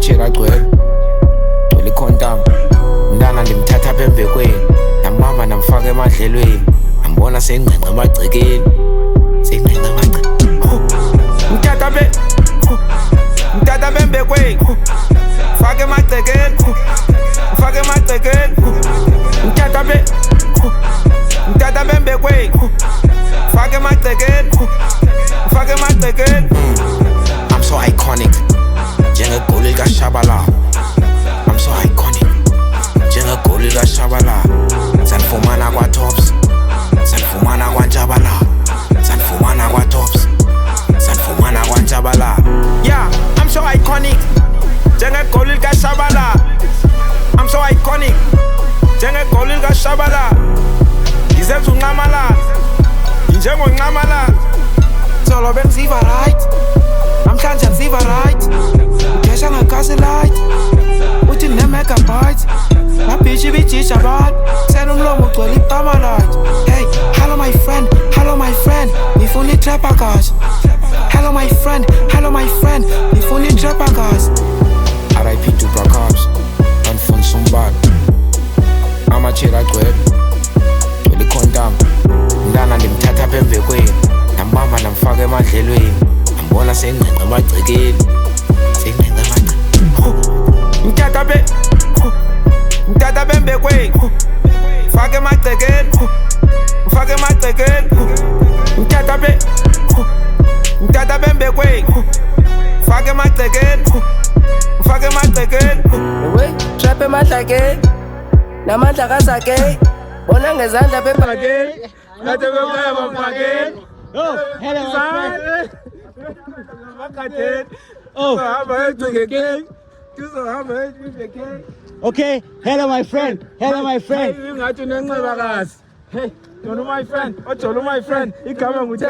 amachela agcwele ikhontamu mntana ndimthatha apha embekweni nambamba namfaka emadlelweni ambona seyingqengqa emagcekeni mthatha apha embekweni faka emagcekeni mthatha apha embekweni faka emagcekeni I'm so iconic njengegoli likaShabalala. I'm so iconic njengegoli likaShabalala. Sanifumana kwa-Tops, sanifumana kwaNtshabalala, sanifumana kwa-Tops, sanifumana kwaNtshabalala. Yeah, I'm so iconic njengegoli likaShabalala. I'm so iconic njengegoli likaShabalala. Ngizenza unqamalala njengonqamalala. Solo bengiziva right, namhlanje ngiziva right. Ugesha ngakaselight, uthi ne-megabytes. Mabhishi bijisha abantu, sena umlomo ugcwele i-Pamalight. Hey, hello my friend, ngifuna i-trapper kazi. Hello my friend, ngifuna i-trapper kazi. R.I.P. to Bracabs, Alfonso Mbala. Amachela agcwele ikhontamu mntana ndimthatha apha embekweni nambamba namfaka emadlelweni ambona seyingqengqa emagcekeni mthatha apha embekweni faka emagcekeni mthatha apha embekweni faka emagcekeni Wey, trap emadlakeni namandla kazake bona ngezandla bebhakeni kade bemoya bapakeni. Hello, my friend. Okay, hello, my friend. Hello, my friend. Hey, Jolo, my friend. Oh, Jolo, my friend. He coming with